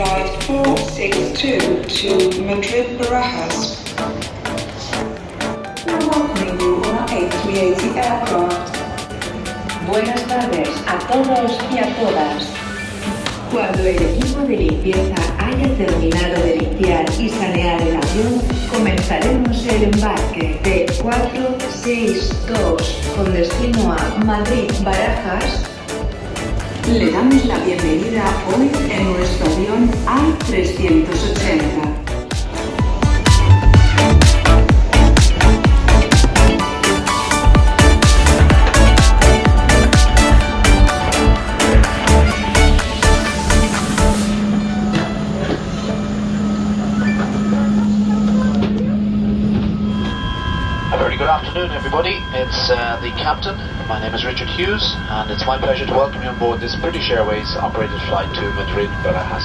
Flight 462 to Madrid Barajas. We're welcoming you on our A380 aircraft. Buenas tardes a todos y a todas. Cuando el equipo de limpieza haya terminado de limpiar y sanear el avión, comenzaremos el embarque de 462 con destino a Madrid Barajas. Le damos la bienvenida hoy en nuestro avión A380. Good afternoon, everybody. It's the captain. My name is Richard Hughes, and it's my pleasure to welcome you on board this British Airways operated flight to Madrid Barajas.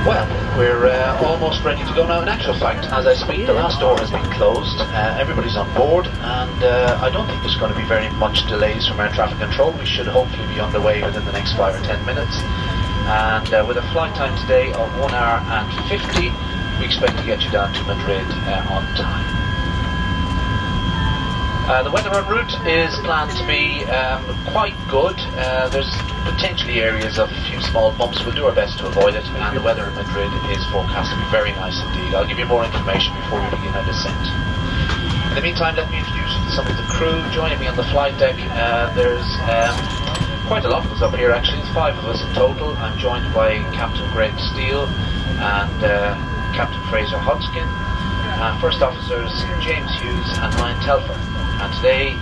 Well, we're almost ready to go now. In actual fact, as I speak, the last door has been closed. Everybody's on board, and I don't think there's going to be very much delays from air traffic control. We should hopefully be underway within the next 5 or 10 minutes. And with a flight time today of 1 hour and 50, we expect to get you down to Madrid on time. The weather en route is planned to be quite good. There's potentially areas of a few small bumps. We'll do our best to avoid it, and the weather in Madrid is forecast to be very nice indeed. I'll give you more information before we begin our descent. In the meantime, let me introduce you to some of the crew joining me on the flight deck. There's quite a lot of us up here actually. There's 5 of us in total. I'm joined by Captain Greg Steele and Captain Fraser Hodgkin, First Officers James Hughes and Ryan Telfer. And today,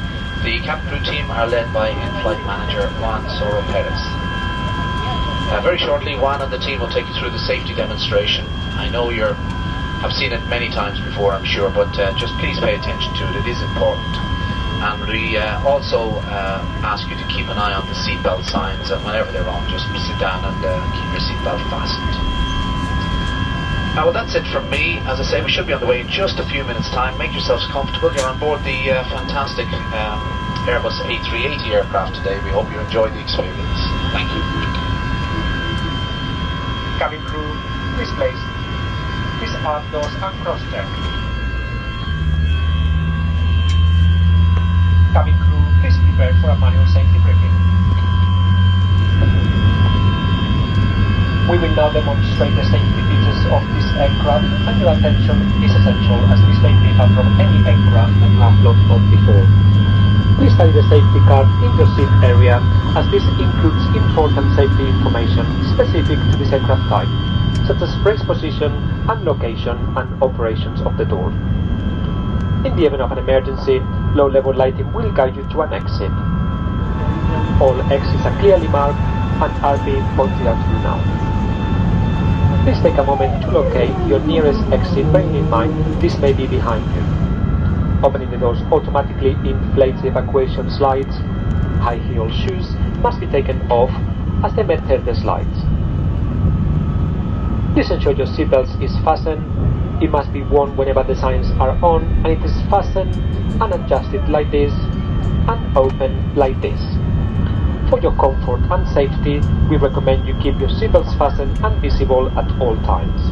the cabin crew team are led by in-flight manager Juan Soro Perez. Very shortly, Juan and the team will take you through the safety demonstration. I know you have seen it many times before, I'm sure, but just please pay attention to it. It is important. And we also ask you to keep an eye on the seatbelt signs, and whenever they're on, just sit down and keep your seatbelt fastened. Well, that's it from me. As I say, we should be on the way in just a few minutes' time. Make yourselves comfortable. You're on board the fantastic Airbus A380 aircraft today. We hope you enjoy the experience. Thank you. Cabin crew, please place. Please aft doors and cross-check. Cabin crew, please prepare for a manual safety briefing. We will now demonstrate the safety features of this aircraft, and your attention is essential as this may differ from any aircraft that you have flown on before. Please carry the safety card in your seat area, as this includes important safety information specific to this aircraft type, such as brace position and location and operations of the door. In the event of an emergency, low-level lighting will guide you to an exit. All exits are clearly marked and are being pointed out to you now. Please take a moment to locate your nearest exit, bearing in mind this may be behind you. Opening the doors automatically inflates the evacuation slides. High heel shoes must be taken off as they may tear the slides. Please ensure your seatbelt is fastened. It must be worn whenever the signs are on, and it is fastened and adjusted like this and open like this. For your comfort and safety, we recommend you keep your seatbelts fastened and visible at all times.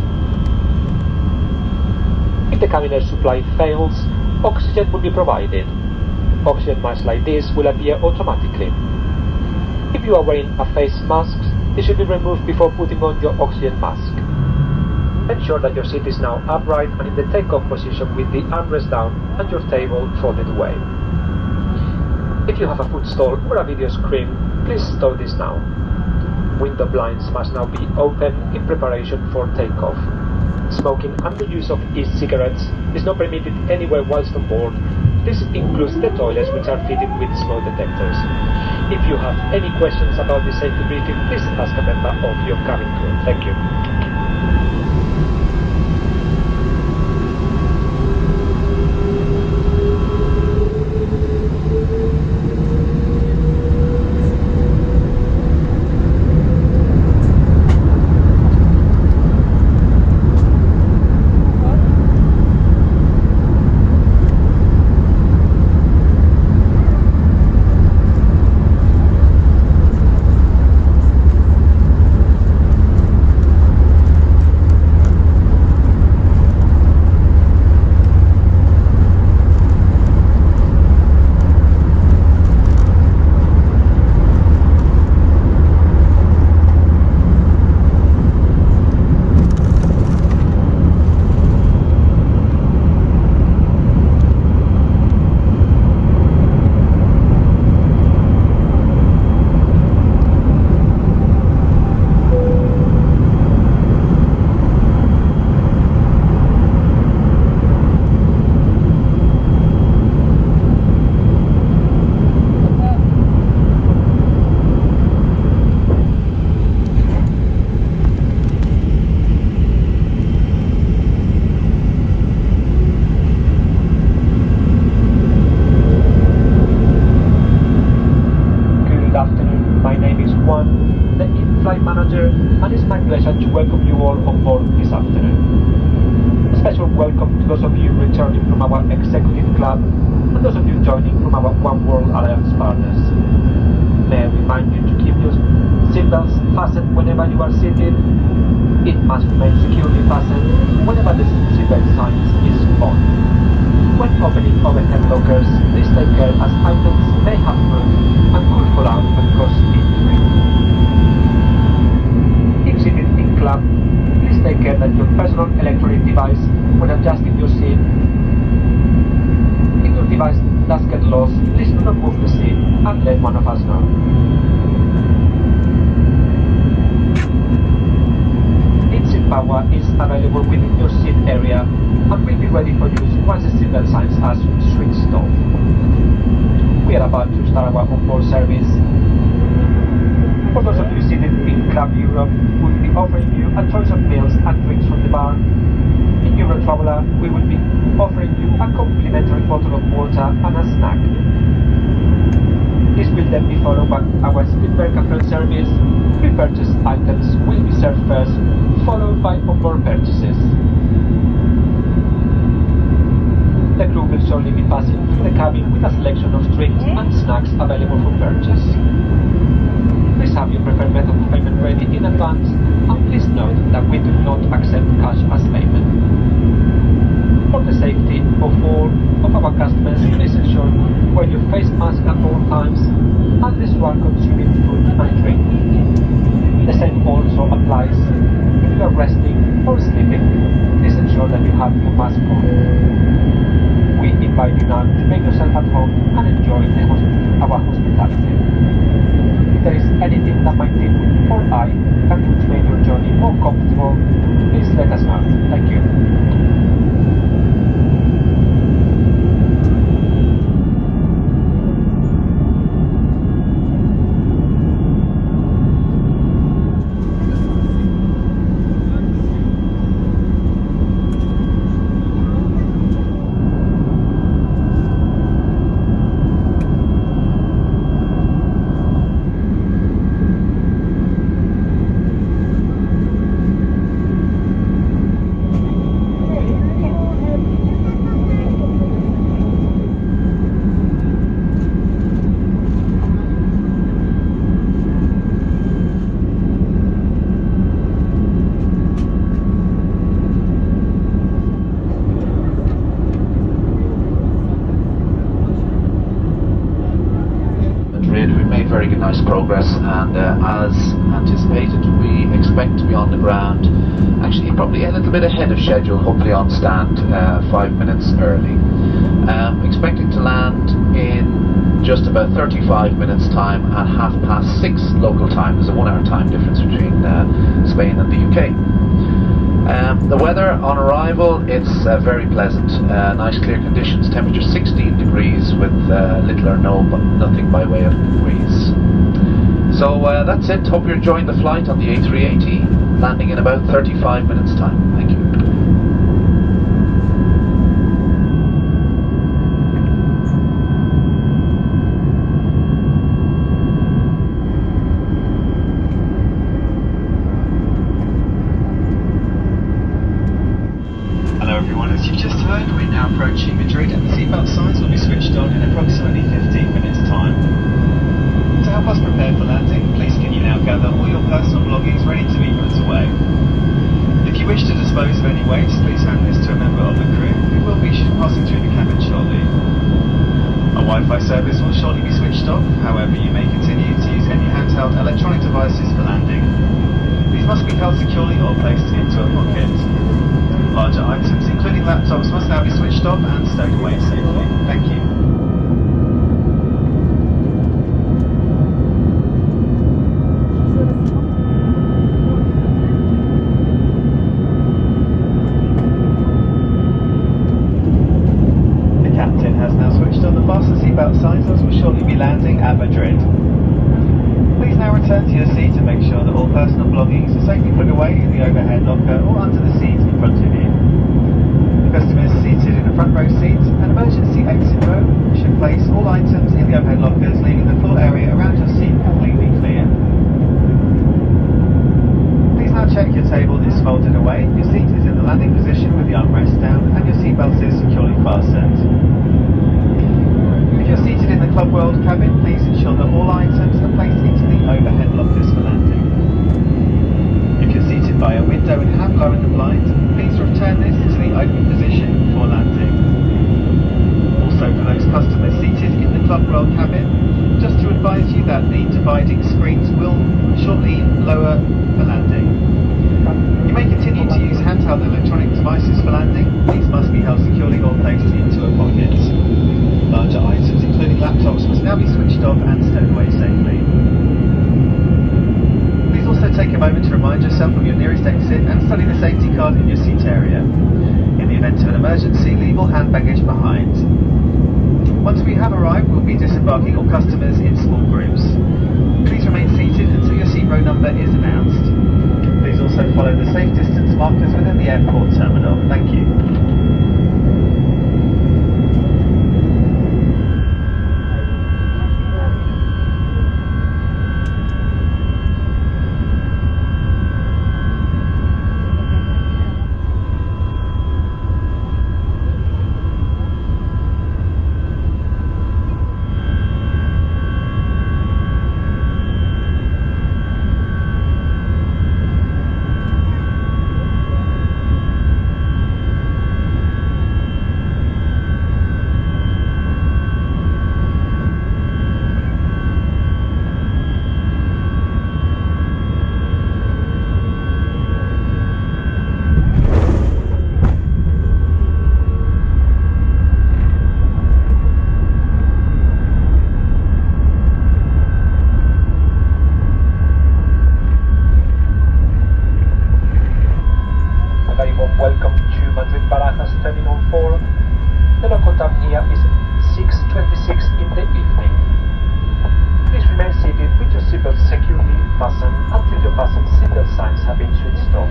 If the cabin air supply fails, oxygen will be provided. Oxygen masks like this will appear automatically. If you are wearing a face mask, it should be removed before putting on your oxygen mask. Ensure that your seat is now upright and in the takeoff position with the armrest down and your table folded away. If you have a footstool or a video screen, please stow this now. Window blinds must now be open in preparation for takeoff. Smoking and the use of e-cigarettes is not permitted anywhere whilst on board. This includes the toilets, which are fitted with smoke detectors. If you have any questions about the safety briefing, please ask a member of your cabin crew. Thank you. pleasure to welcome you all on board this afternoon. A special welcome to those of you returning from our executive club and those of you joining from our One World Alliance partners. May I remind you to keep your seatbelts fastened whenever you are seated. It must remain securely fastened whenever the seatbelt sign is on. When opening overhead lockers, please take care as items may have moved and could fall out and cause injury. If seated in club, please take care that your personal electronic device, when adjusting your seat, if your device does get lost, please do not move the seat and let one of us know. Seat power is available within your seat area and will be ready for use once the seatbelt signs are switched off. We are about to start our onboard service. For those of you seated in Club Europe, we will be offering you a choice of meals and drinks from the bar. In Euro Traveller, we will be offering you a complimentary bottle of water and a snack. This will then be followed by our sleeper cafe service. Pre-purchased items will be served first, followed by onboard purchases. The crew will shortly be passing through the cabin with a selection of drinks and snacks available for purchase. Please have your preferred method of payment ready in advance, and please note that we do not accept cash as payment. For the safety of all of our customers, please ensure you wear your face mask at all times unless you are consuming food and drink. The same also applies if you are resting or sleeping. Please ensure that you have your mask on. We invite you now to make yourself at home and enjoy our hospitality. If there is anything that my team or I can do to make your journey more comfortable, please let us know. Thank you. Very good, nice progress, and as anticipated, we expect to be on the ground, actually probably a little bit ahead of schedule, hopefully on stand 5 minutes early. Expecting to land in just about 35 minutes time at 6:30 local time. There's a 1 hour time difference between Spain and the UK. The weather on arrival, it's very pleasant, nice clear conditions, temperature 16 degrees with little or nothing by way of breeze. So that's it. Hope you're enjoying the flight on the A380, landing in about 35 minutes time. Thank you. Hello everyone, as you've just heard, we're now approaching Madrid and the seatbelt signs will be switched on in approximately 15 minutes time. To help us prepare for landing, please can you now gather all your personal belongings ready to be put away. If you wish to dispose of any waste, please hand this to a member of the crew who will be passing through the cabin shortly. A Wi-Fi service will shortly be switched off, however you may continue to use any handheld electronic devices for landing. These must be held securely or placed into a pocket. Larger items, including laptops, must now be switched off and stowed away safely. Thank you. The captain has now switched on the fasten seatbelt signs as we'll shortly be landing at Madrid. Please now return to your seat and make sure that all personal belongings are safely put away in the overhead locker or under the seat in front of you. The customers seated in the front row seat, an emergency exit row should place all items in the overhead lockers, leaving the full area around your seat completely clear. Please now now check your table is folded away, your seat is in the landing position with the armrest down, and your seatbelt is securely fastened. If you're seated in the Club World cabin, please ensure that all items are placed into the overhead lockers for landing. If you're seated by a window and have lowered the blind, please return this to the open position for landing. Also, for those customers seated in the Club World cabin, just to advise you that the dividing screens will shortly lower for landing. You may continue to use handheld electronic devices for landing. These must be held securely or placed into a pocket. Larger items, including laptops, must now be switched off and stowed away safely. Please also take a moment to remind yourself of your nearest exit and study the safety card in your seat area. In the event of an emergency, leave all hand baggage behind. Once we have arrived, we'll be disembarking all customers in small groups. Please remain seated until your seat row number is announced. Please also follow the safe distance markers within the airport terminal. Thank you. Welcome to Madrid Barajas Terminal 4. The local time here is 6:26 in the evening. Please remain seated with your seatbelt securely fastened until your fasten seatbelt signs have been switched off.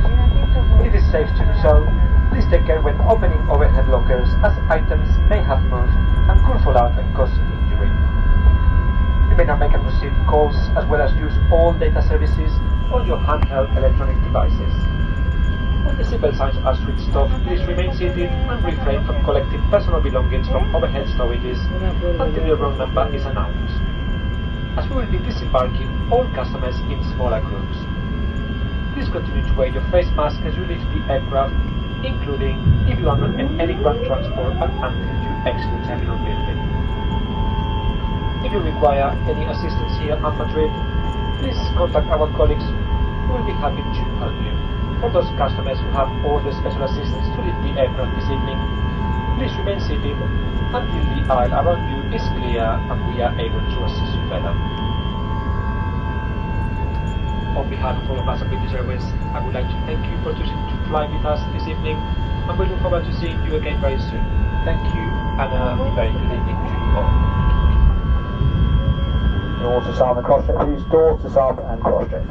When it is safe to do so, please take care when opening overhead lockers, as items may have moved and could fall out and cause injury. You may now make and receive calls as well as use all data services on your handheld electronic devices. When the seatbelt signs are switched off, please remain seated and refrain from collecting personal belongings from overhead storages until your row number is announced, as we will be disembarking all customers in smaller groups. Please continue to wear your face mask as you leave the aircraft, including if you are not in any ground transport and until you exit the terminal building. If you require any assistance here at Madrid, please contact our colleagues who will be happy to help you. For those customers who have ordered special assistance to leave the aircraft this evening, please remain seated until the aisle around you is clear and we are able to assist you further. On behalf of all of us at British Airways, I would like to thank you for choosing to fly with us this evening, and we look forward to seeing you again very soon. Thank you, and a very good evening to you all. Doors arm and cross check, please. Doors arm and cross check.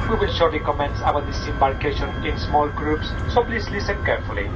We will shortly commence our disembarkation in small groups, so please listen carefully.